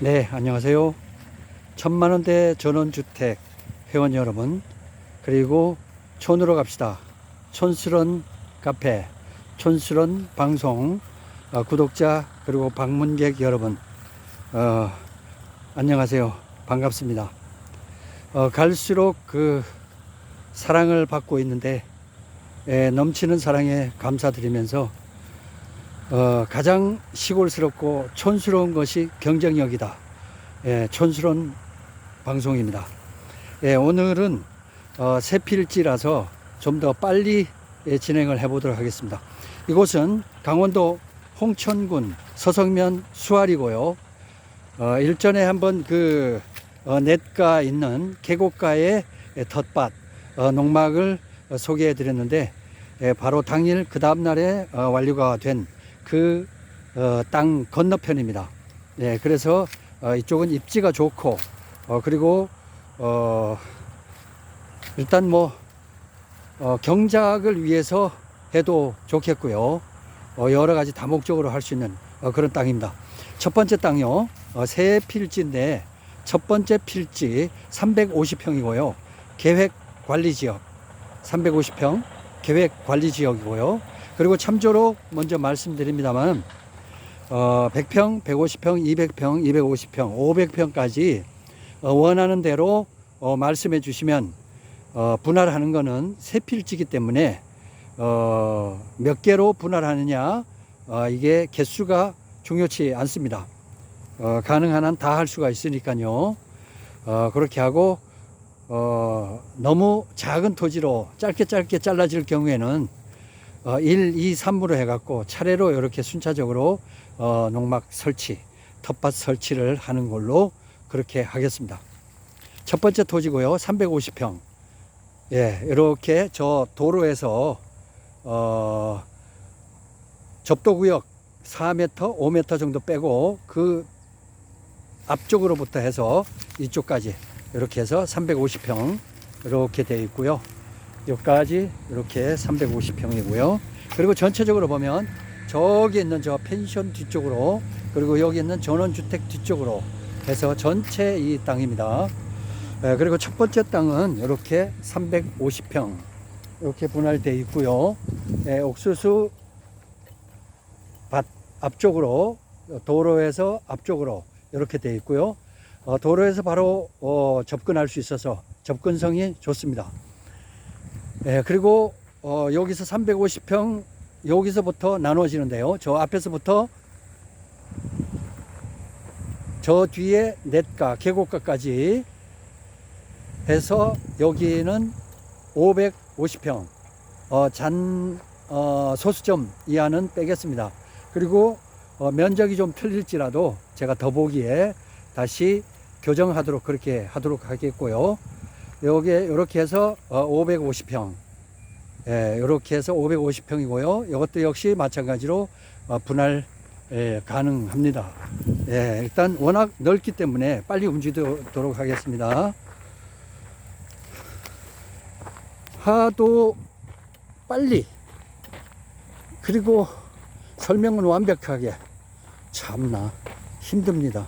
네, 안녕하세요. 천만원대 전원주택 회원 여러분, 그리고 촌으로 갑시다. 촌스런 카페, 촌스런 방송 구독자 그리고 방문객 여러분, 안녕하세요. 반갑습니다. 갈수록 그 사랑을 받고 있는데 넘치는 사랑에 감사드리면서 가장 시골스럽고 촌스러운 것이 경쟁력이다. 촌스러운 방송입니다. 오늘은 새필지라서 좀 더 빨리 진행을 해 보도록 하겠습니다. 이곳은 강원도 홍천군 서성면 수알이고요. 일전에 한번 그 냇가 있는 계곡가의 텃밭 농막을 소개해 드렸는데, 바로 당일 그 다음날에 완료가 된 그 땅 건너편입니다. 그래서 이쪽은 입지가 좋고, 그리고 일단 뭐 경작을 위해서 해도 좋겠고요. 여러 가지 다목적으로 할 수 있는 그런 땅입니다. 첫 번째 땅이요, 새 필지인데 첫 번째 필지 350평이고요. 계획관리지역 350평 계획관리지역이고요. 그리고 참조로 먼저 말씀드립니다만 100평, 150평, 200평, 250평, 500평까지 원하는 대로 말씀해 주시면 분할하는 거는 새 필지이기 때문에 몇 개로 분할하느냐, 이게 개수가 중요치 않습니다. 가능한 한 다 할 수가 있으니까요. 그렇게 하고 너무 작은 토지로 짧게 잘라질 경우에는 1, 2, 3으로 해갖고 차례로 이렇게 순차적으로 농막 설치, 텃밭 설치를 하는 걸로 그렇게 하겠습니다. 첫 번째 토지고요, 350평. 이렇게 저 도로에서 접도구역 4m, 5m 정도 빼고 그 앞쪽으로부터 해서 이쪽까지 이렇게 해서 350평 이렇게 되어 있고요. 여기까지 이렇게 350평이고요. 그리고 전체적으로 보면 저기 있는 저 펜션 뒤쪽으로, 그리고 여기 있는 전원주택 뒤쪽으로 해서 전체 이 땅입니다. 그리고 첫 번째 땅은 이렇게 350평 이렇게 분할되어 있고요. 옥수수 밭 앞쪽으로, 도로에서 앞쪽으로 이렇게 되어 있고요. 도로에서 바로 접근할 수 있어서 접근성이 좋습니다. 그리고 여기서 350평 여기서부터 나눠지는데요. 저 앞에서부터 저 뒤에 냇가, 계곡가까지 해서 여기는 550평 소수점 이하는 빼겠습니다. 그리고 면적이 좀 틀릴지라도 제가 더보기에 다시 교정하도록 그렇게 하도록 하겠고요. 여기에 이렇게 해서 550평, 이렇게 해서 550평이고요. 이것도 역시 마찬가지로 분할 가능합니다. 일단 워낙 넓기 때문에 빨리 움직이도록 하겠습니다. 하도 빨리, 그리고 설명은 완벽하게, 참나 힘듭니다.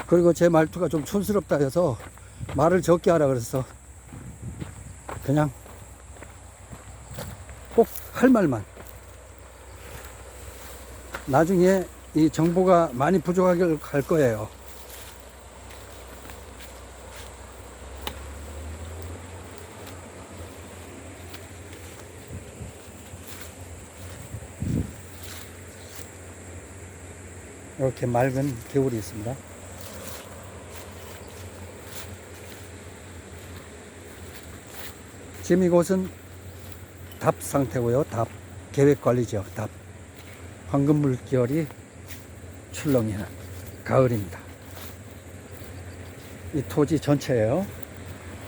그리고 제 말투가 좀 촌스럽다 해서 말을 적게 하라 그래서 그냥 꼭 할 말만. 나중에 이 정보가 많이 부족하게 갈 거예요. 이렇게 맑은 개울이 있습니다. 지금 이곳은 답 상태고요. 답 계획관리지역, 답 황금 물결이 출렁이는 가을입니다. 이 토지 전체예요.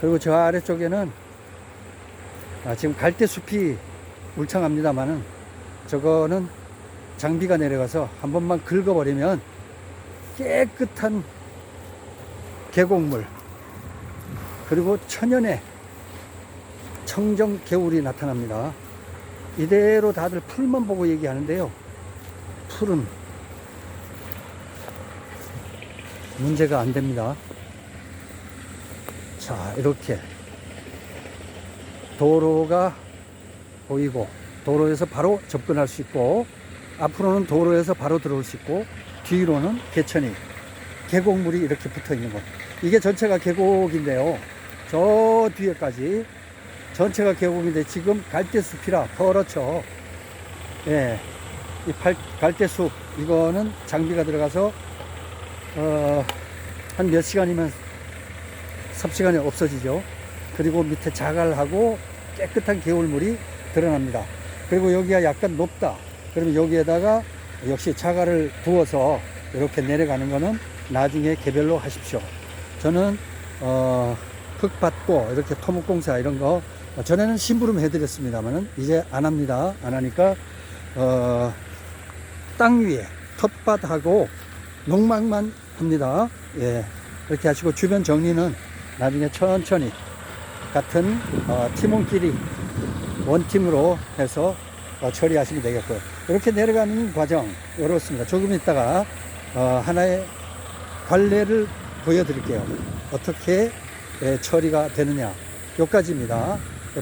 그리고 저 아래쪽에는 지금 갈대숲이 울창합니다만은 저거는 장비가 내려가서 한 번만 긁어버리면 깨끗한 계곡물, 그리고 천연의 청정 개울이 나타납니다. 이대로 다들 풀만 보고 얘기하는데요. 풀은 문제가 안 됩니다. 자, 이렇게 도로가 보이고 도로에서 바로 접근할 수 있고, 앞으로는 도로에서 바로 들어올 수 있고, 뒤로는 개천이, 계곡물이 이렇게 붙어 있는 것. 이게 전체가 계곡인데요. 저 뒤에까지 전체가 계곡인데 지금 갈대숲이라 더럽죠. 예, 이 갈대숲 이거는 장비가 들어가서 한 몇 시간이면 섭시간에 없어지죠. 그리고 밑에 자갈하고 깨끗한 개울물이 드러납니다. 그리고 여기가 약간 높다. 그러면 여기에다가 역시 자갈을 부어서 이렇게 내려가는 거는 나중에 개별로 하십시오. 저는 흙 받고 이렇게 토목공사 이런 거 전에는 심부름 해드렸습니다만은 이제 안 합니다. 안 하니까 땅 위에 텃밭하고 농막만 합니다. 예, 이렇게 하시고 주변 정리는 나중에 천천히 같은 팀원끼리 원팀으로 해서 처리하시면 되겠고요. 이렇게 내려가는 과정 이렇습니다. 조금 있다가 하나의 관례를 보여드릴게요. 어떻게 처리가 되느냐. 요까지입니다.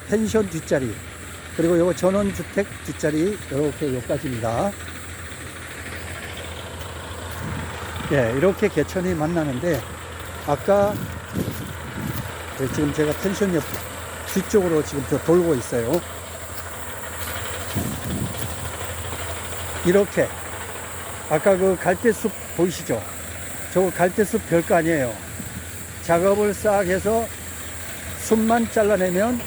펜션 뒷자리, 그리고 요거 전원주택 뒷자리, 이렇게 요까지입니다. 예, 이렇게 개천이 만나는데, 아까 지금 제가 펜션 옆 뒤쪽으로 지금 저 돌고 있어요. 이렇게 아까 그 갈대숲 보이시죠? 저거 갈대숲 별거 아니에요. 작업을 싹 해서 숲만 잘라내면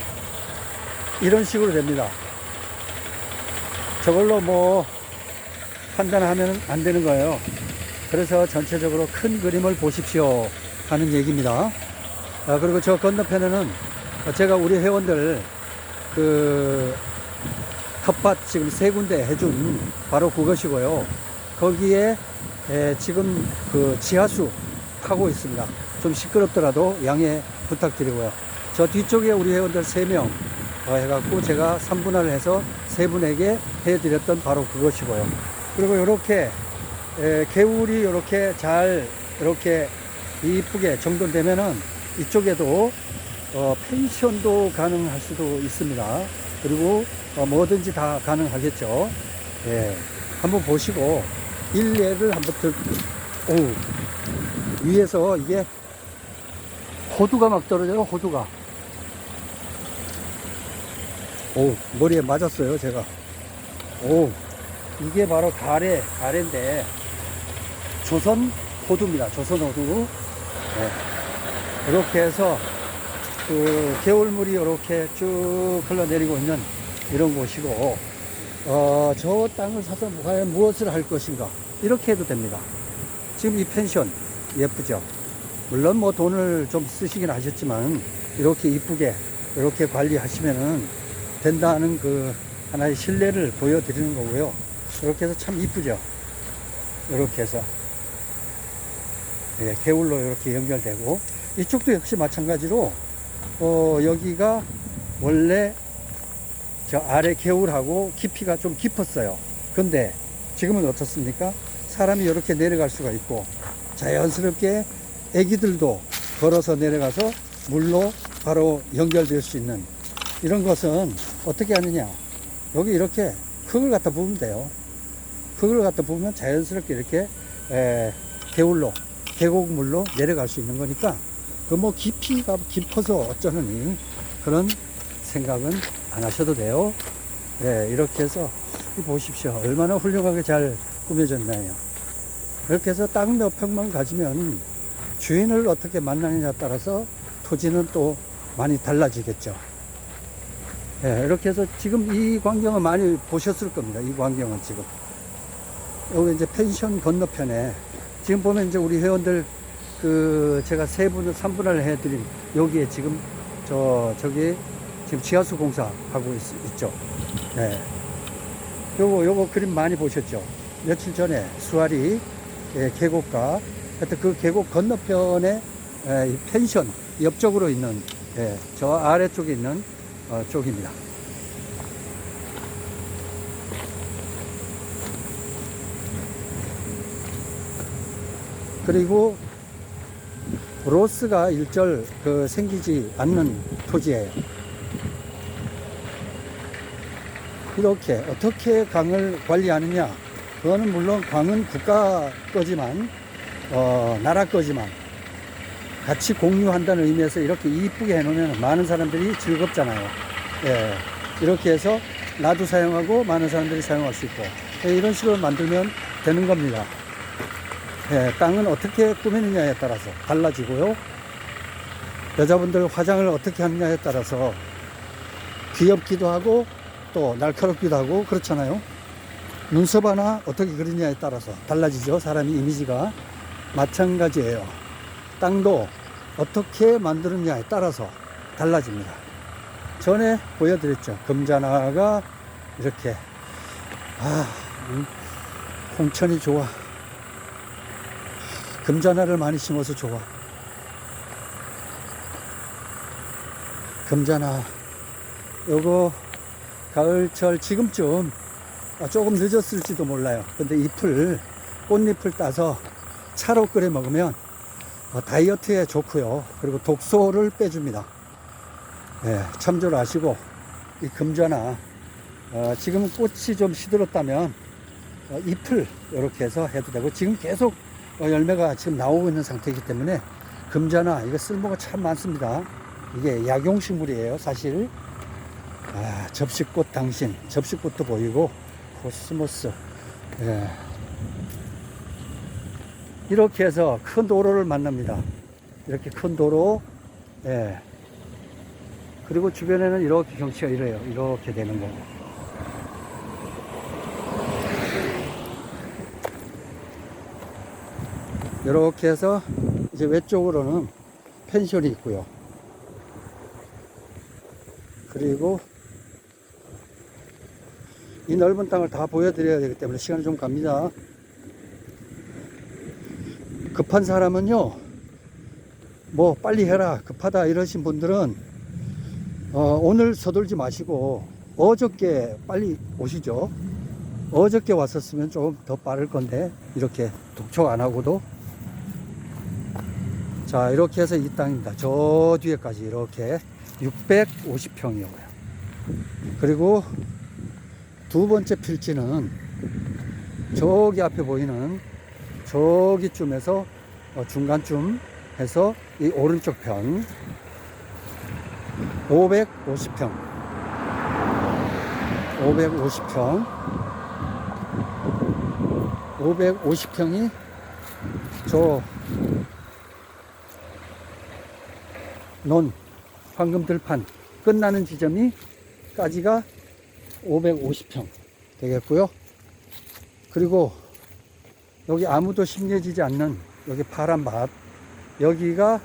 이런 식으로 됩니다. 저걸로 뭐 판단하면 안 되는 거예요. 그래서 전체적으로 큰 그림을 보십시오 하는 얘기입니다. 그리고 저 건너편에는 제가 우리 회원들 그 텃밭 지금 3군데 해준 바로 그것이고요. 거기에 지금 그 지하수 타고 있습니다. 좀 시끄럽더라도 양해 부탁드리고요. 저 뒤쪽에 우리 회원들 3명 해갖고 제가 3분할을 해서 3분에게 해드렸던 바로 그것이고요. 그리고 이렇게 개울이 이렇게 잘 이렇게 이쁘게 정돈되면은 이쪽에도 펜션도 가능할 수도 있습니다. 그리고 뭐든지 다 가능하겠죠. 예, 한번 보시고 일례를 한번 위에서 이게 호두가 막 떨어져요. 호두가. 머리에 맞았어요, 제가. 이게 바로 가래인데 조선 호두입니다. 조선 호두. 네. 이렇게 해서 그 개울물이 이렇게 쭉 흘러내리고 있는 이런 곳이고, 저 땅을 사서 과연 무엇을 할 것인가, 이렇게 해도 됩니다. 지금 이 펜션 예쁘죠? 물론 뭐 돈을 좀 쓰시긴 하셨지만 이렇게 이쁘게 이렇게 관리하시면은 된다는 그 하나의 신뢰를 보여드리는 거고요. 이렇게 해서 참 이쁘죠? 이렇게 해서 개울로 이렇게 연결되고, 이쪽도 역시 마찬가지로 여기가 원래 저 아래 개울하고 깊이가 좀 깊었어요. 근데 지금은 어떻습니까? 사람이 이렇게 내려갈 수가 있고, 자연스럽게 애기들도 걸어서 내려가서 물로 바로 연결될 수 있는 이런 것은 어떻게 하느냐. 여기 이렇게 흙을 갖다 부으면 돼요. 흙을 갖다 부으면 자연스럽게 이렇게 개울로, 계곡물로 내려갈 수 있는 거니까, 그 뭐 깊이가 깊어서 어쩌느니 그런 생각은 안 하셔도 돼요. 네, 이렇게 해서 보십시오. 얼마나 훌륭하게 잘 꾸며졌나요. 이렇게 해서 땅 몇 평만 가지면 주인을 어떻게 만나느냐에 따라서 토지는 또 많이 달라지겠죠. 네, 이렇게 해서 지금 이 광경은 많이 보셨을 겁니다. 이 광경은 지금. 여기 이제 펜션 건너편에 지금 보면 이제 우리 회원들 그 제가 3분할 해드린 여기에 지금 저기 지금 지하수 공사 하고 있죠. 네. 요거 그림 많이 보셨죠? 며칠 전에 수아리 계곡과 하여튼 그 계곡 건너편에 이 펜션 옆쪽으로 있는 저 아래쪽에 있는 쪽입니다. 그리고 로스가 일절 생기지 않는 토지예요. 이렇게 어떻게 강을 관리하느냐, 그거는 물론 강은 국가 거지만 나라 거지만 같이 공유한다는 의미에서 이렇게 이쁘게 해놓으면 많은 사람들이 즐겁잖아요. 예, 이렇게 해서 나도 사용하고 많은 사람들이 사용할 수 있고, 예, 이런 식으로 만들면 되는 겁니다. 예, 땅은 어떻게 꾸미느냐에 따라서 달라지고요. 여자분들 화장을 어떻게 하느냐에 따라서 귀엽기도 하고 또 날카롭기도 하고 그렇잖아요. 눈썹 하나 어떻게 그리냐에 따라서 달라지죠. 사람의 이미지가. 마찬가지예요. 땅도 어떻게 만드느냐에 따라서 달라집니다. 전에 보여드렸죠. 금자나가 이렇게 홍천이 좋아. 금자나를 많이 심어서 좋아. 금자나 요거 가을철 지금쯤 조금 늦었을지도 몰라요. 근데 꽃잎을 따서 차로 끓여 먹으면 다이어트에 좋고요. 그리고 독소를 빼줍니다. 예, 참조를 하시고, 이 금자나 지금은 꽃이 좀 시들었다면 잎을 이렇게 해서 해도 되고, 지금 계속 열매가 지금 나오고 있는 상태이기 때문에 금자나 이거 쓸모가 참 많습니다. 이게 약용식물이에요, 사실. 접시꽃 당신, 접시꽃도 보이고 코스모스. 예. 이렇게 해서 큰 도로를 만납니다. 이렇게 큰 도로. 예. 그리고 주변에는 이렇게 경치가 이래요. 이렇게 되는 거고. 이렇게 해서 이제 외쪽으로는 펜션이 있고요. 그리고 이 넓은 땅을 다 보여드려야 되기 때문에 시간이 좀 갑니다. 급한 사람은요, 뭐 빨리 해라, 급하다 이러신 분들은 오늘 서둘지 마시고 어저께 빨리 오시죠. 어저께 왔었으면 조금 더 빠를 건데 이렇게 독촉 안 하고도. 자, 이렇게 해서 이 땅입니다. 저 뒤에까지 이렇게 650평이고요. 그리고 두 번째 필지는 저기 앞에 보이는 저기쯤에서 중간쯤 해서 이 오른쪽 편 550평 550평이 저 논 황금들판 끝나는 지점이 까지가 550평 되겠고요. 그리고 여기 아무도 심겨지지 않는 여기 파란 밭, 여기가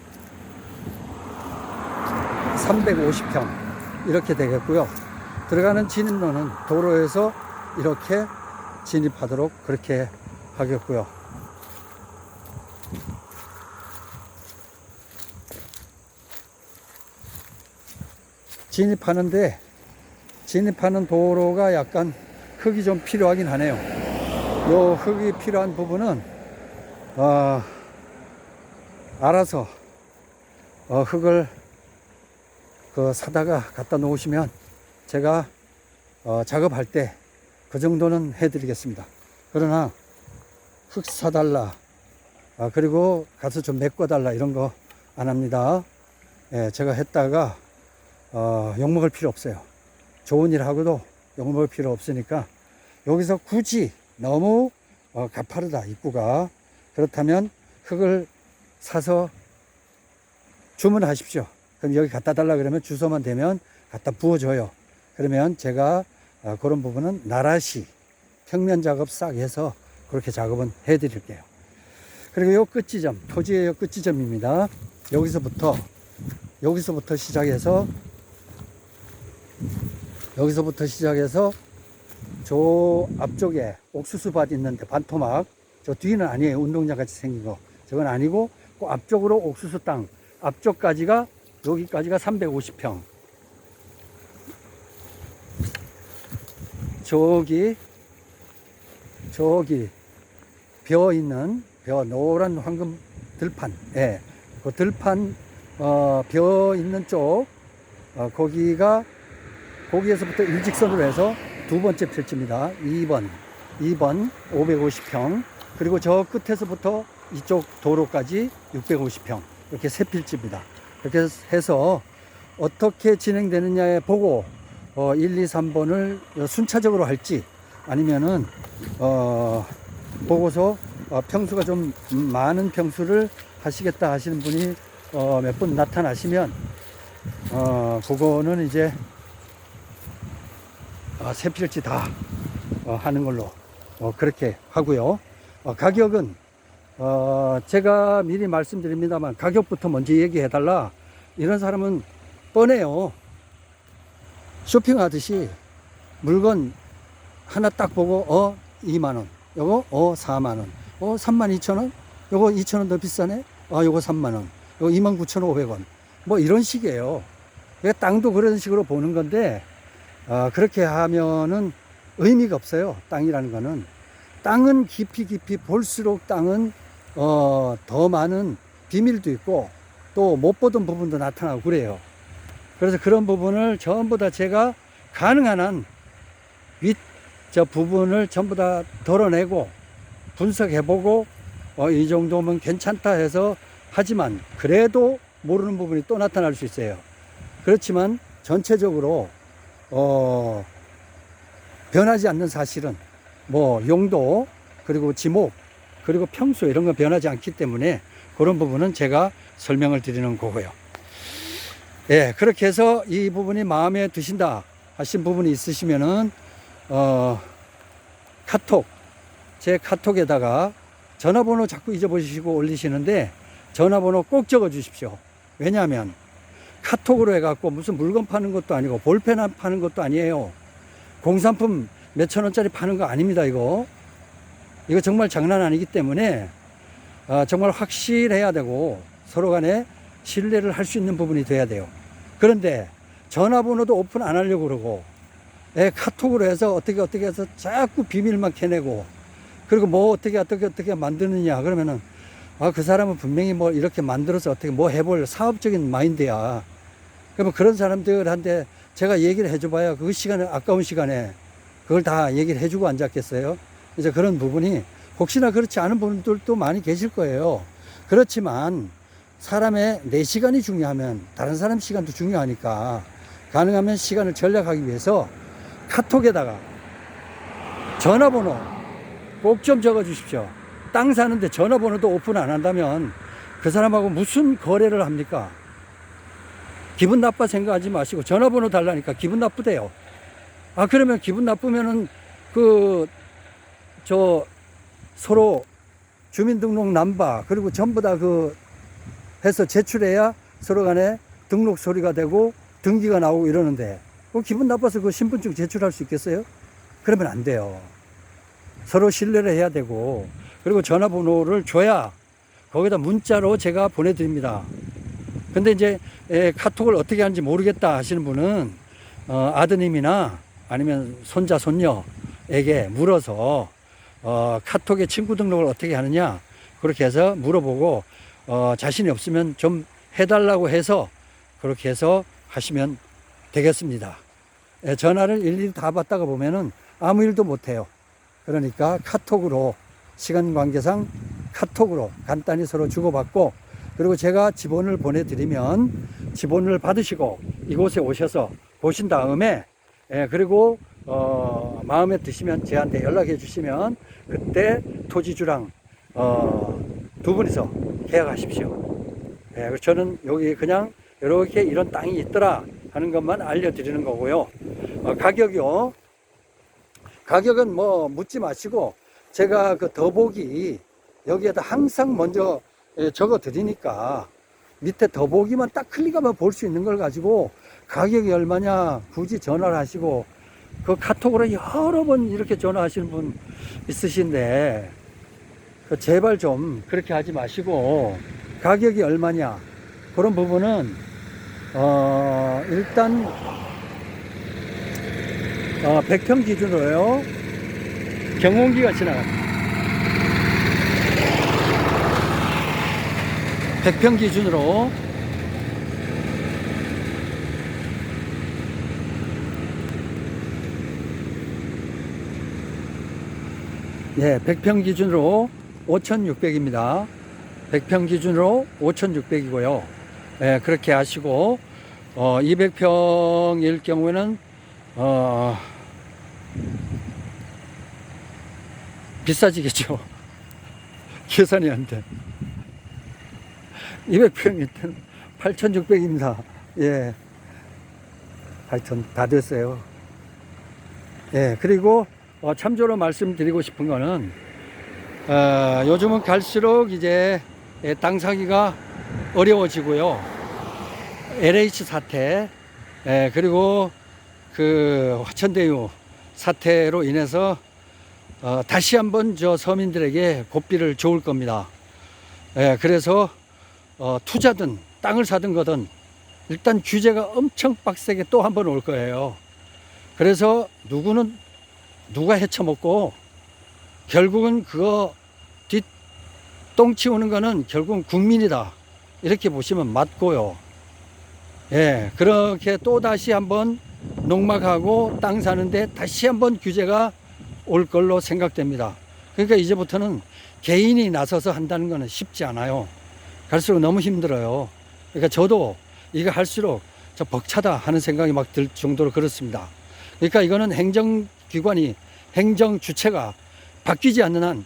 350평 이렇게 되겠고요. 들어가는 진입로는 도로에서 이렇게 진입하도록 그렇게 하겠고요. 진입하는 도로가 약간 흙이 좀 필요하긴 하네요. 요 흙이 필요한 부분은 알아서 흙을 사다가 갖다 놓으시면 제가 작업할 때 그 정도는 해드리겠습니다. 그러나 흙 사달라, 그리고 가서 좀 메꿔달라 이런 거 안 합니다. 예, 제가 했다가 욕먹을 필요 없어요. 좋은 일 하고도 욕먹을 필요 없으니까 여기서 굳이 너무 가파르다 입구가, 그렇다면 흙을 사서 주문하십시오. 그럼 여기 갖다 달라 그러면 주소만 대면 갖다 부어줘요. 그러면 제가 그런 부분은 나라시 평면 작업 싹 해서 그렇게 작업은 해 드릴게요. 그리고 요 끝지점, 토지의 요 끝지점입니다. 여기서부터 시작해서 저 앞쪽에 옥수수밭 있는데 반토막, 저 뒤는 아니에요. 운동장 같이 생긴 거 저건 아니고, 그 앞쪽으로 옥수수 땅 앞쪽까지가, 여기까지가 350평. 저기 노란 황금 들판, 예, 그 들판 벼 있는 쪽, 거기에서부터 일직선으로 해서 두 번째 필지입니다. 2번 550평, 그리고 저 끝에서부터 이쪽 도로까지 650평, 이렇게 세 필지입니다. 이렇게 해서 어떻게 진행되느냐에 보고 1, 2, 3번을 순차적으로 할지, 아니면은 보고서 평수가 좀 많은 평수를 하시겠다 하시는 분이 몇 분 나타나시면 그거는 이제 세 필지 다 하는 걸로 그렇게 하고요. 가격은 제가 미리 말씀드립니다만, 가격부터 먼저 얘기해 달라 이런 사람은 뻔해요. 쇼핑하듯이 물건 하나 딱 보고 2만원, 요거 4만원, 32,000원, 요거 2,000원 더 비싸네, 요거 3만원, 요거 29,500원, 뭐 이런 식이에요. 땅도 그런 식으로 보는 건데, 그렇게 하면은 의미가 없어요. 땅이라는 거는, 땅은 깊이 볼수록 땅은 더 많은 비밀도 있고 또 못 보던 부분도 나타나고 그래요. 그래서 그런 부분을 전부 다 제가 가능한 한 저 부분을 전부 다 덜어내고 분석해보고 이 정도면 괜찮다 해서 하지만, 그래도 모르는 부분이 또 나타날 수 있어요. 그렇지만 전체적으로 변하지 않는 사실은 뭐 용도, 그리고 지목, 그리고 평수, 이런 건 변하지 않기 때문에 그런 부분은 제가 설명을 드리는 거고요. 예, 그렇게 해서 이 부분이 마음에 드신다 하신 부분이 있으시면은 제 카톡에다가 전화번호 자꾸 잊어버리시고 올리시는데, 전화번호 꼭 적어 주십시오. 왜냐하면 카톡으로 해갖고 무슨 물건 파는 것도 아니고 볼펜 파는 것도 아니에요. 공산품 몇천 원짜리 파는 거 아닙니다. 이거 정말 장난 아니기 때문에 정말 확실해야 되고 서로 간에 신뢰를 할 수 있는 부분이 돼야 돼요. 그런데 전화번호도 오픈 안 하려고 그러고, 카톡으로 해서 어떻게 해서 자꾸 비밀만 캐내고, 그리고 뭐 어떻게 만드느냐 그러면은, 그 사람은 분명히 뭐 이렇게 만들어서 어떻게 뭐 해볼 사업적인 마인드야. 그러면 그런 사람들한테 제가 얘기를 해줘봐야 그 시간에, 아까운 시간에 그걸 다 얘기를 해주고 앉았겠어요. 이제 그런 부분이, 혹시나 그렇지 않은 분들도 많이 계실 거예요. 그렇지만 사람의 내 시간이 중요하면 다른 사람 시간도 중요하니까, 가능하면 시간을 절약하기 위해서 카톡에다가 전화번호 꼭 좀 적어 주십시오. 땅 사는데 전화번호도 오픈 안 한다면 그 사람하고 무슨 거래를 합니까? 기분 나빠 생각하지 마시고 전화번호 달라니까 기분 나쁘대요. 그러면 기분 나쁘면은 서로 주민등록 남바, 그리고 전부 다 해서 제출해야 서로 간에 등록 소리가 되고 등기가 나오고 이러는데, 기분 나빠서 그 신분증 제출할 수 있겠어요? 그러면 안 돼요. 서로 신뢰를 해야 되고, 그리고 전화번호를 줘야 거기다 문자로 제가 보내드립니다. 근데 이제 카톡을 어떻게 하는지 모르겠다 하시는 분은 아드님이나 아니면 손자 손녀에게 물어서 카톡에 친구 등록을 어떻게 하느냐, 그렇게 해서 물어보고 자신이 없으면 좀 해달라고 해서 그렇게 해서 하시면 되겠습니다. 전화를 일일이 다 받다가 보면은 아무 일도 못해요. 그러니까 카톡으로, 시간 관계상 카톡으로 간단히 서로 주고받고, 그리고 제가 지본을 보내드리면 지본을 받으시고 이곳에 오셔서 보신 다음에, 그리고 마음에 드시면 저한테 연락해 주시면 그때 토지주랑 두 분이서 계약하십시오. 저는 여기 그냥 이렇게 이런 땅이 있더라 하는 것만 알려드리는 거고요. 가격은 뭐 묻지 마시고, 제가 그 더보기 여기에다 항상 먼저 적어 드리니까 밑에 더보기만 딱 클릭하면 볼 수 있는 걸 가지고 가격이 얼마냐 굳이 전화를 하시고, 그 카톡으로 여러 번 이렇게 전화하시는 분 있으신데, 제발 좀 그렇게 하지 마시고, 가격이 얼마냐 그런 부분은 일단 100평 기준으로요. 경운기가 지나갑니다. 100평 기준으로 예, 100평 기준으로 5,600입니다. 100평 기준으로 5,600이고요. 예, 그렇게 하시고 200평일 경우에는 비싸지겠죠. 계산이 안 돼. 200평일 때는 8,600입니다. 예. 하여튼 다 됐어요. 예. 그리고 참조로 말씀드리고 싶은 거는 요즘은 갈수록 이제 땅 사기가 어려워지고요. LH 사태, 그리고 그 화천대유 사태로 인해서 다시 한번 저 서민들에게 고삐를 줘올 겁니다. 그래서 투자든 땅을 사든 거든 일단 규제가 엄청 빡세게 또 한 번 올 거예요. 그래서 누가 헤쳐먹고 결국은 그거 뒷똥 치우는 거는 결국은 국민이다. 이렇게 보시면 맞고요. 예, 그렇게 또 다시 한번 농막하고 땅 사는데 다시 한번 규제가 올 걸로 생각됩니다. 그러니까 이제부터는 개인이 나서서 한다는 것은 쉽지 않아요. 갈수록 너무 힘들어요. 그러니까 저도 이거 할수록 저 벅차다 하는 생각이 막 들 정도로 그렇습니다. 그러니까 이거는 행정기관이 행정 주체가 바뀌지 않는 한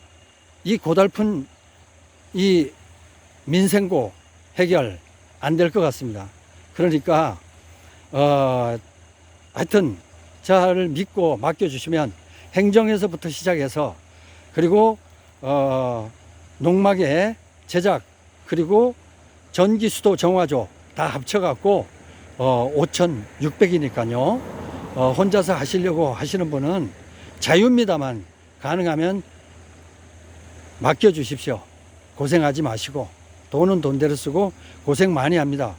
이 고달픈 이 민생고 해결 안 될 것 같습니다. 그러니까 하여튼 저를 믿고 맡겨주시면 행정에서부터 시작해서 그리고 농막의 제작 그리고 전기 수도 정화조 다 합쳐갖고 5,600이니까요. 혼자서 하시려고 하시는 분은 자유입니다만 가능하면 맡겨주십시오. 고생하지 마시고 돈은 돈대로 쓰고 고생 많이 합니다.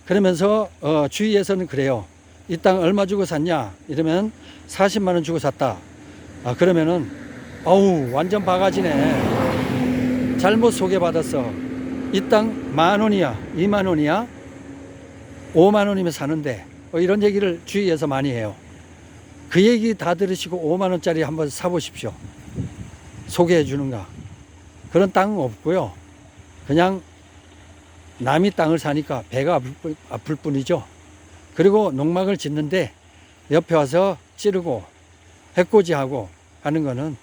그러면서 주위에서는 그래요. 이 땅 얼마 주고 샀냐 이러면 40만 원 주고 샀다. 그러면은 어우 완전 바가지네. 잘못 소개받았어. 이 땅 10,000원이야 20,000원이야 50,000원이면 사는데 이런 얘기를 주위에서 많이 해요. 그 얘기 다 들으시고 50,000원짜리 한번 사보십시오. 소개해 주는가. 그런 땅은 없고요. 그냥 남이 땅을 사니까 배가 아플 뿐이죠. 그리고 농막을 짓는데 옆에 와서 찌르고 해코지하고 하는 거는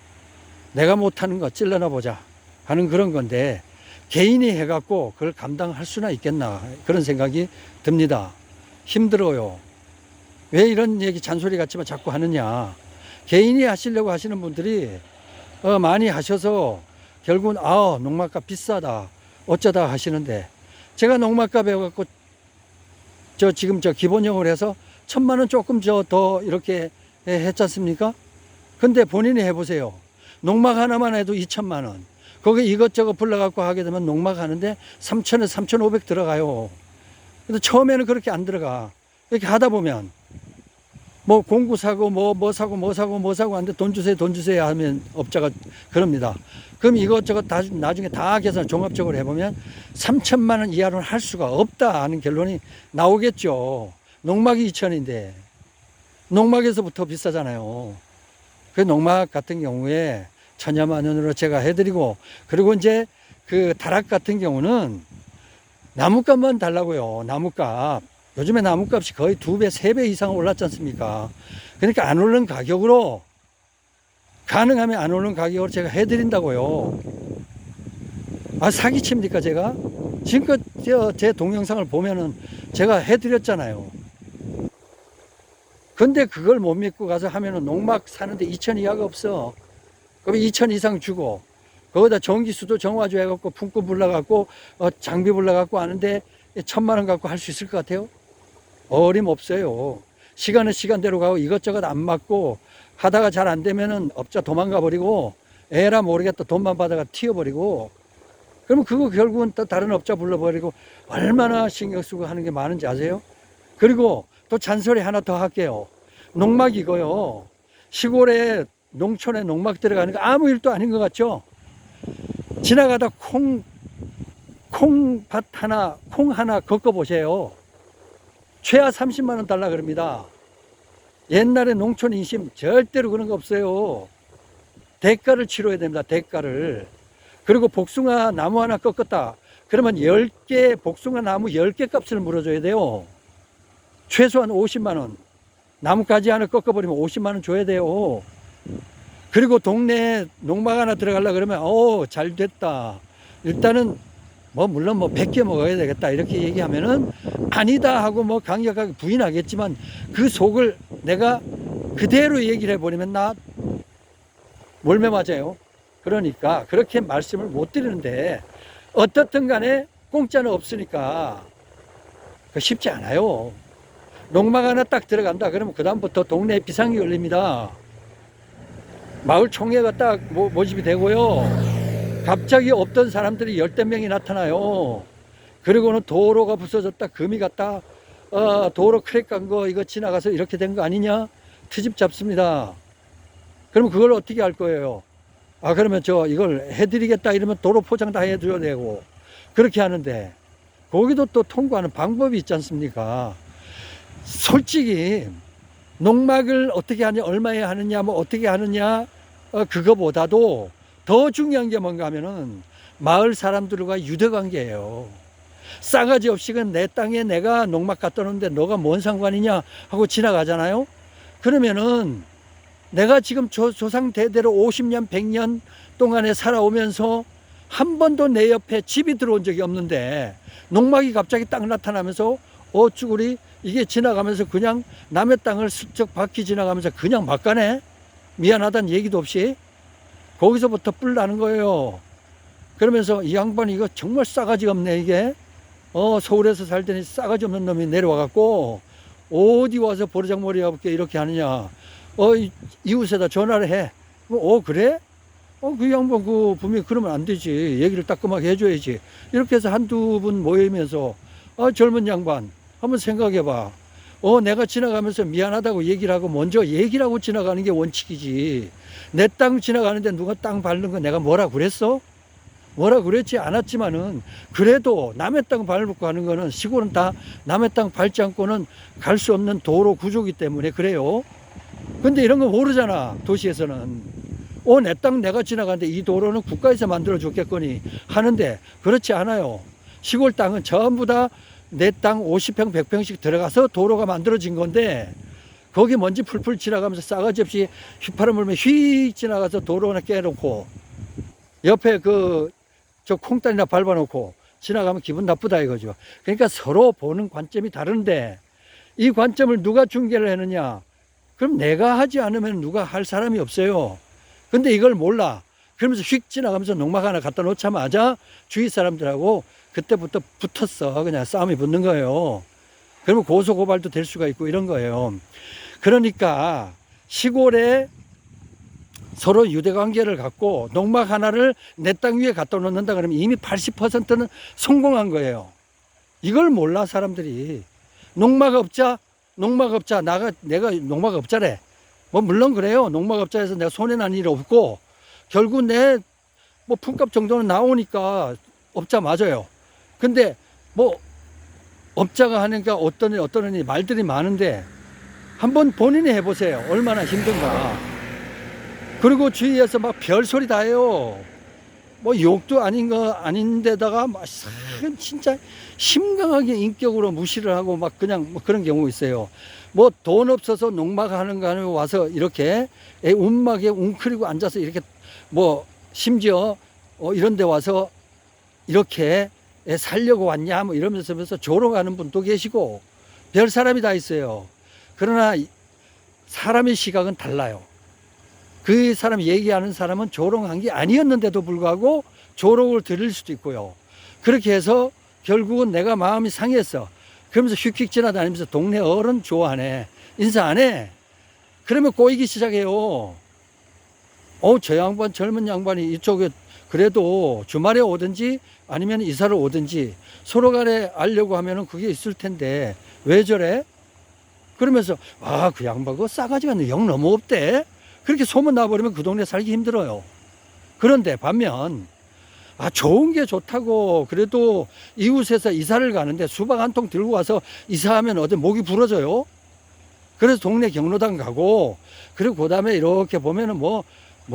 내가 못하는 거 찔러나 보자 하는 그런 건데 개인이 해갖고 그걸 감당할 수나 있겠나 그런 생각이 듭니다. 힘들어요. 왜 이런 얘기 잔소리 같지만 자꾸 하느냐. 개인이 하시려고 하시는 분들이 많이 하셔서 결국은 농막값 비싸다 어쩌다 하시는데 제가 농막값 해갖고 지금 기본형을 해서 1,000만 원 조금 더 이렇게 했지 않습니까? 근데 본인이 해보세요. 농막 하나만 해도 2,000만 원. 거기 이것저것 불러갖고 하게 되면 농막 하는데 3,000에 3,500 들어가요. 근데 처음에는 그렇게 안 들어가. 이렇게 하다 보면 뭐 공구 사고 뭐 사고 하는데 돈 주세요 하면 업자가 그럽니다. 그럼 이것저것 다 나중에 다 계산 종합적으로 해보면 3,000만 원 이하로는 할 수가 없다 하는 결론이 나오겠죠. 농막이 2,000인데 농막에서부터 비싸잖아요. 그 농막 같은 경우에 1,000여만 원으로 제가 해드리고 그리고 이제 그 다락 같은 경우는 나무값만 달라고요. 나무값. 요즘에 나무값이 거의 2배, 3배 이상 올랐지 않습니까? 그러니까 안 오르는 가격으로 가능하면 안 오르는 가격으로 제가 해드린다고요. 사기칩니까 제가? 지금껏 제 동영상을 보면은 제가 해드렸잖아요. 근데 그걸 못 믿고 가서 하면은 농막 사는데 2,000 이하가 없어. 그럼 2,000 이상 주고 거기다 전기수도 정화조 해갖고 품고 불러갖고 장비 불러갖고 하는데 1,000만 원 갖고 할 수 있을 것 같아요? 어림없어요. 시간은 시간대로 가고 이것저것 안 맞고 하다가 잘 안 되면은 업자 도망가 버리고 에라 모르겠다 돈만 받아가 튀어버리고 그러면 그거 결국은 또 다른 업자 불러버리고 얼마나 신경 쓰고 하는 게 많은지 아세요? 그리고 또 잔소리 하나 더 할게요. 농막이고요. 시골에 농촌에 농막 들어가는 거 아무 일도 아닌 것 같죠? 지나가다 콩밭 하나, 콩 하나 걷어보세요. 최하 30만 원 달라 그럽니다. 옛날에 농촌 인심 절대로 그런 거 없어요. 대가를 치러야 됩니다. 대가를. 그리고 복숭아 나무 하나 꺾었다. 그러면 10개, 복숭아 나무 10개 값을 물어줘야 돼요. 최소한 50만 원. 나무까지 하나 꺾어버리면 50만 원 줘야 돼요. 그리고 동네에 농막 하나 들어가려 그러면 잘 됐다. 일단은 물론 100개 먹어야 되겠다 이렇게 얘기하면은 아니다 하고 강력하게 부인하겠지만 그 속을 내가 그대로 얘기를 해버리면 나 몰매 맞아요. 그러니까 그렇게 말씀을 못 드리는데 어떻든 간에 공짜는 없으니까 쉽지 않아요. 농막 하나 딱 들어간다 그러면 그 다음부터 동네에 비상이 걸립니다. 마을 총회가 딱 모집이 되고요. 갑자기 없던 사람들이 10대 명이 나타나요. 그리고는 도로가 부서졌다, 금이 갔다, 도로 크랙 간 거 이거 지나가서 이렇게 된 거 아니냐? 트집 잡습니다. 그럼 그걸 어떻게 할 거예요? 그러면 이걸 해드리겠다 이러면 도로 포장 다 해줘야 되고, 그렇게 하는데, 거기도 또 통과하는 방법이 있지 않습니까? 솔직히, 농막을 어떻게 하냐, 얼마에 하느냐, 어떻게 하느냐, 그거보다도 더 중요한 게 뭔가 하면은 마을 사람들과 유대관계예요. 싸가지 없이 내 땅에 내가 농막 갖다 놓는데 너가 뭔 상관이냐 하고 지나가잖아요. 그러면은 내가 지금 조상 대대로 50년 100년 동안에 살아오면서 한 번도 내 옆에 집이 들어온 적이 없는데 농막이 갑자기 딱 나타나면서 쭈구리 이게 지나가면서 그냥 남의 땅을 슬쩍 바퀴 지나가면서 그냥 막 가네. 미안하다는 얘기도 없이. 거기서부터 뿔 나는 거예요. 그러면서 이 양반이 이거 정말 싸가지가 없네 이게. 서울에서 살더니 싸가지 없는 놈이 내려와갖고 어디 와서 보르장머리 가볼게 이렇게 하느냐. 이웃에다 전화를 해. 그래? 그 양반 분명히 그러면 안 되지. 얘기를 따끔하게 해줘야지. 이렇게 해서 한두 분 모이면서 젊은 양반 한번 생각해봐. 내가 지나가면서 미안하다고 얘기를 하고 먼저 얘기를 하고 지나가는 게 원칙이지. 내 땅 지나가는데 누가 땅 밟는 거 내가 뭐라 그랬어? 뭐라 그랬지 않았지만은 그래도 남의 땅 밟고 가는 거는 시골은 다 남의 땅 밟지 않고는 갈 수 없는 도로 구조기 때문에 그래요. 근데 이런 거 모르잖아. 도시에서는. 내 땅 내가 지나가는데 이 도로는 국가에서 만들어 줬겠거니 하는데 그렇지 않아요. 시골 땅은 전부 다 내 땅 50평 100평씩 들어가서 도로가 만들어진 건데 거기 먼지 풀풀 지나가면서 싸가지 없이 휘파람 불면 휙 지나가서 도로 하나 깨놓고 옆에 저 콩단이나 밟아놓고 지나가면 기분 나쁘다 이거죠. 그러니까 서로 보는 관점이 다른데 이 관점을 누가 중계를 하느냐? 그럼 내가 하지 않으면 누가 할 사람이 없어요. 근데 이걸 몰라. 그러면서 휙 지나가면서 농막 하나 갖다 놓자마자 주위 사람들하고 그때부터 붙었어. 그냥 싸움이 붙는 거예요. 그러면 고소고발도 될 수가 있고 이런 거예요. 그러니까 시골에 서로 유대관계를 갖고 농막 하나를 내 땅 위에 갖다 놓는다 그러면 이미 80%는 성공한 거예요. 이걸 몰라 사람들이. 농막 업자 내가 농막 업자래. 물론 그래요. 농막 업자에서 내가 손해난 일 없고 결국 내 품값 정도는 나오니까 업자 맞아요. 근데 업자가 하니까 어떠니 말들이 많은데 한번 본인이 해보세요. 얼마나 힘든가. 그리고 주위에서 별소리 다 해요. 욕도 아닌데다가 진짜 심각하게 인격으로 무시를 하고 그냥 그런 경우 있어요. 돈 없어서 농막 하는 거 아니고 와서 이렇게 운막에 웅크리고 앉아서 이렇게 심지어 이런 데 와서 이렇게 살려고 왔냐 이러면서 조롱하는 분도 계시고 별 사람이 다 있어요. 그러나 사람의 시각은 달라요. 그 사람이 얘기하는 사람은 조롱한 게 아니었는데도 불구하고 조롱을 들을 수도 있고요. 그렇게 해서 결국은 내가 마음이 상했어. 그러면서 휙휙 지나다니면서 동네 어른 좋아하네. 인사 안 해. 그러면 꼬이기 시작해요. 저 양반 젊은 양반이 이쪽에 그래도 주말에 오든지 아니면 이사를 오든지 서로 간에 알려고 하면은 그게 있을 텐데 왜 저래? 그러면서 아, 그 양반 그 싸가지가 영 너무 없대. 그렇게 소문 나버리면 그 동네 살기 힘들어요. 그런데 반면 아, 좋은 게 좋다고 그래도 이웃에서 이사를 가는데 수박 한 통 들고 와서 이사하면 어디 목이 부러져요? 그래서 동네 경로당 가고, 그리고 그 다음에 이렇게 보면은 뭐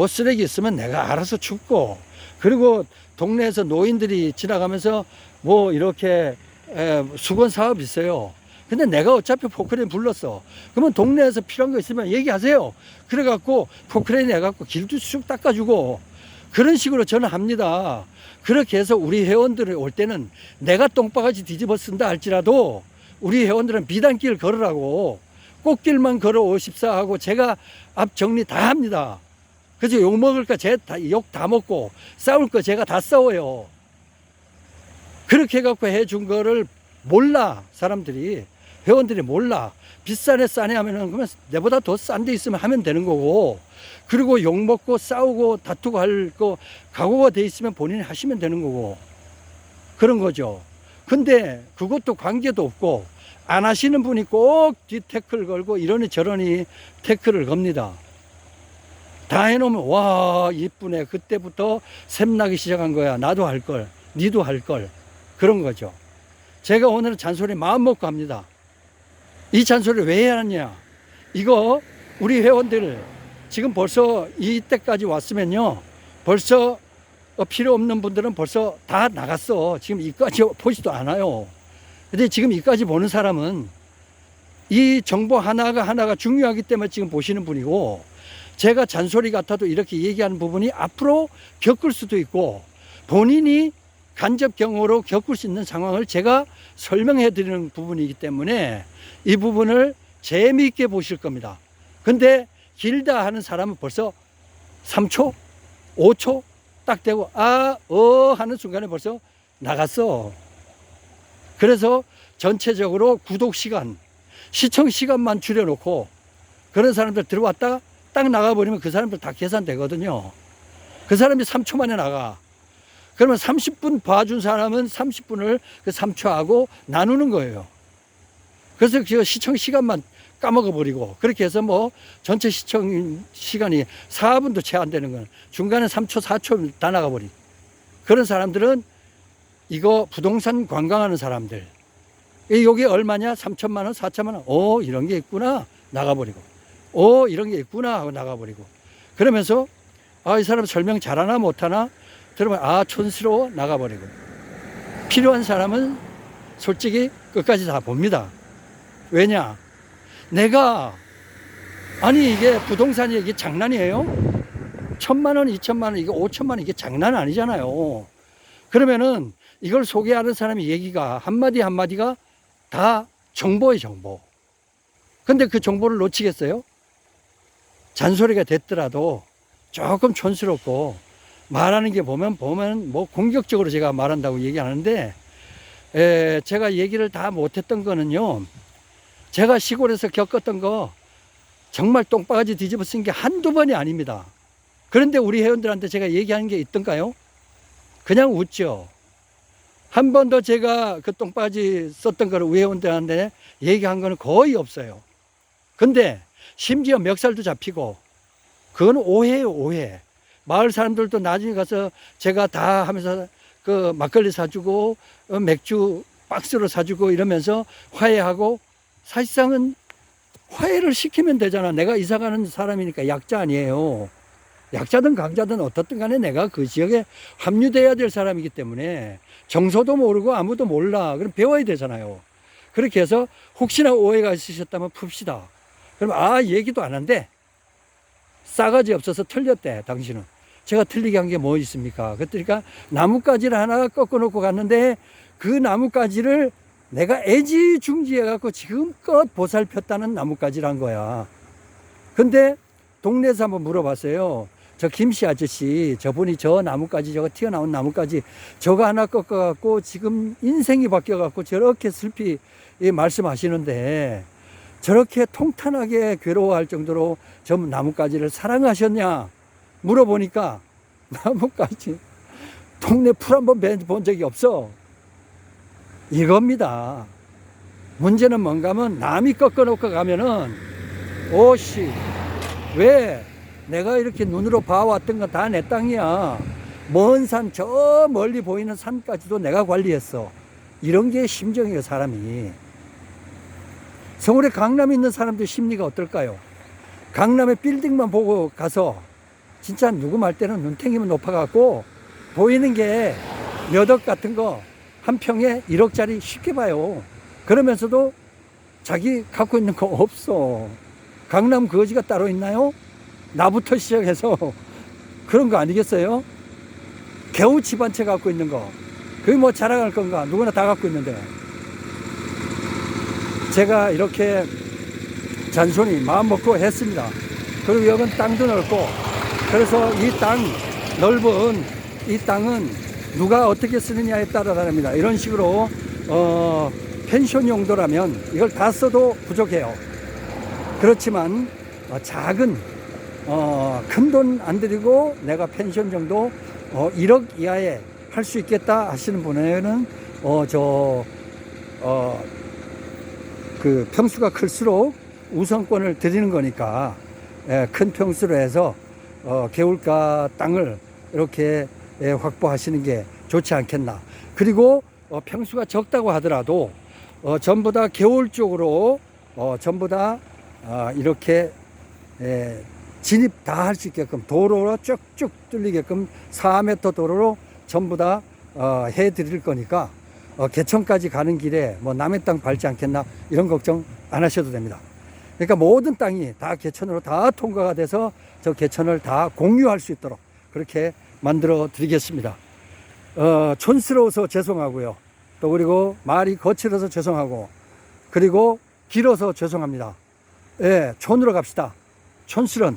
쓰레기 있으면 내가 알아서 줍고, 그리고 동네에서 노인들이 지나가면서 뭐 이렇게 수건 사업 있어요. 근데 내가 어차피 포크레인 불렀어. 그러면 동네에서 필요한 거 있으면 얘기하세요. 그래갖고 포크레인 해갖고 길도 쑥 닦아주고, 그런 식으로 저는 합니다. 그렇게 해서 우리 회원들이 올 때는 내가 똥바가지 뒤집어 쓴다 할지라도 우리 회원들은 비단길 걸으라고 꽃길만 걸어 오십사 하고 제가 앞 정리 다 합니다. 그래서 욕 먹을 거 제가 욕 다 먹고 싸울 거 제가 다 싸워요. 그렇게 해갖고 해준 거를 몰라, 사람들이. 회원들이 몰라. 비싸네 싸네 하면은 그러면 내보다 더 싼 데 있으면 하면 되는 거고, 그리고 욕 먹고 싸우고 다투고 할 거 각오가 돼 있으면 본인이 하시면 되는 거고, 그런 거죠. 근데 그것도 관계도 없고 안 하시는 분이 꼭 뒤 태클 걸고 이러니 저러니 태클을 겁니다. 다 해놓으면 와 이쁘네, 그때부터 샘나기 시작한 거야. 나도 할 걸, 니도 할 걸, 그런 거죠. 제가 오늘은 잔소리 마음 먹고 합니다. 이 잔소리를 왜 해야 하느냐, 이거 우리 회원들 지금 벌써 이때까지 왔으면요, 벌써 필요 없는 분들은 벌써 다 나갔어. 지금 이까지 보지도 않아요. 근데 지금 이까지 보는 사람은 이 정보 하나가 중요하기 때문에 지금 보시는 분이고, 제가 잔소리 같아도 이렇게 얘기하는 부분이 앞으로 겪을 수도 있고 본인이 간접 경험으로 겪을 수 있는 상황을 제가 설명해 드리는 부분이기 때문에 이 부분을 재미있게 보실 겁니다. 근데 길다 하는 사람은 벌써 3초, 5초 딱 되고 하는 순간에 벌써 나갔어. 그래서 전체적으로 구독 시간, 시청 시간만 줄여놓고 그런 사람들 들어왔다 딱 나가버리면 그 사람들 다 계산되거든요. 그 사람이 3초 만에 나가. 그러면 30분 봐준 사람은 30분을 그 3초하고 나누는 거예요. 그래서 그 시청 시간만 까먹어버리고, 그렇게 해서 뭐 전체 시청 시간이 4분도 채 안 되는 건 중간에 3초, 4초 다 나가버리고, 그런 사람들은 이거 부동산 관광하는 사람들, 여기 얼마냐? 3천만 원, 4천만 원. 이런 게 있구나. 나가버리고. 이런 게 있구나 하고 나가버리고. 그러면서 이 사람 설명 잘하나 못하나? 들으면 촌스러워 나가버리고. 필요한 사람은 솔직히 끝까지 다 봅니다. 왜냐? 내가 이게 부동산이 이게 장난이에요? 1,000만 원, 2천만 원, 이게 5천만 원, 이게 장난 아니잖아요. 그러면은 이걸 소개하는 사람의 얘기가 한마디 한마디가 다 정보예요, 정보. 근데 그 정보를 놓치겠어요? 잔소리가 됐더라도 조금 촌스럽고 말하는 게 보면 뭐 공격적으로 제가 말한다고 얘기하는데, 제가 얘기를 다 못했던 거는요, 제가 시골에서 겪었던 거 정말 똥바가지 뒤집어 쓴 게 한두 번이 아닙니다. 그런데 우리 회원들한테 제가 얘기하는 게 있던가요? 그냥 웃죠. 한 번도 제가 그 똥바가지 썼던 거를 우리 회원들한테 얘기한 거는 거의 없어요. 근데 심지어 멱살도 잡히고, 그건 오해예요, 오해. 마을 사람들도 나중에 가서 제가 다 하면서 그 막걸리 사주고 맥주 박스로 사주고 이러면서 화해하고, 사실상은 화해를 시키면 되잖아. 내가 이사 가는 사람이니까 약자 아니에요. 약자든 강자든 어떻든 간에 내가 그 지역에 합류돼야 될 사람이기 때문에 정서도 모르고 아무도 몰라. 그럼 배워야 되잖아요. 그렇게 해서 혹시나 오해가 있으셨다면 풉시다. 그럼 얘기도 안 한대. 싸가지 없어서 틀렸대, 당신은. 제가 틀리게 한 게 뭐 있습니까? 그러니까 나뭇가지를 하나 꺾어놓고 갔는데 그 나뭇가지를 내가 애지중지해갖고 지금껏 보살폈다는 나뭇가지란 거야. 근데 동네에서 한번 물어봤어요. 저 김씨 아저씨, 저분이 저 나뭇가지, 저거 튀어나온 나뭇가지 저거 하나 꺾어갖고 지금 인생이 바뀌어갖고 저렇게 슬피 말씀하시는데 저렇게 통탄하게 괴로워할 정도로 저 나뭇가지를 사랑하셨냐 물어보니까, 나뭇가지 동네 풀 한번 본 적이 없어, 이겁니다. 문제는 뭔가 하면 남이 꺾어놓고 가면은 오씨 왜 내가 이렇게 눈으로 봐왔던 건 다 내 땅이야. 먼 산 저 멀리 보이는 산까지도 내가 관리했어. 이런 게 심정이에요, 사람이. 서울에 강남에 있는 사람들 심리가 어떨까요? 강남의 빌딩만 보고 가서 진짜 누구 말 때는 눈탱이만 높아갖고 보이는 게 몇 억 같은 거 한 평에 1억짜리 쉽게 봐요. 그러면서도 자기 갖고 있는 거 없어. 강남 거지가 따로 있나요? 나부터 시작해서 그런 거 아니겠어요? 겨우 집 한 채 갖고 있는 거. 그게 뭐 자랑할 건가? 누구나 다 갖고 있는데. 제가 이렇게 잔손이 마음 먹고 했습니다. 그리고 여긴 땅도 넓고, 그래서 이 땅, 넓은 이 땅은 누가 어떻게 쓰느냐에 따라 다릅니다. 이런 식으로 펜션 용도라면 이걸 다 써도 부족해요. 그렇지만 작은 큰 돈 안 들이고 내가 펜션 정도 1억 이하에 할 수 있겠다 하시는 분에게는 그 평수가 클수록 우선권을 드리는 거니까 큰 평수로 해서 개울가 땅을 이렇게 확보하시는 게 좋지 않겠나. 그리고 평수가 적다고 하더라도 전부 다 개울 쪽으로 전부 다 이렇게 진입 다 할 수 있게끔 도로로 쭉쭉 뚫리게끔 4m 도로로 전부 다 해드릴 거니까 개천까지 가는 길에 뭐 남의 땅 밟지 않겠나 이런 걱정 안 하셔도 됩니다. 그러니까 모든 땅이 다 개천으로 다 통과가 돼서 저 개천을 다 공유할 수 있도록 그렇게 만들어 드리겠습니다. 촌스러워서 죄송하고요. 또 그리고 말이 거칠어서 죄송하고 그리고 길어서 죄송합니다. 예, 촌으로 갑시다. 촌스런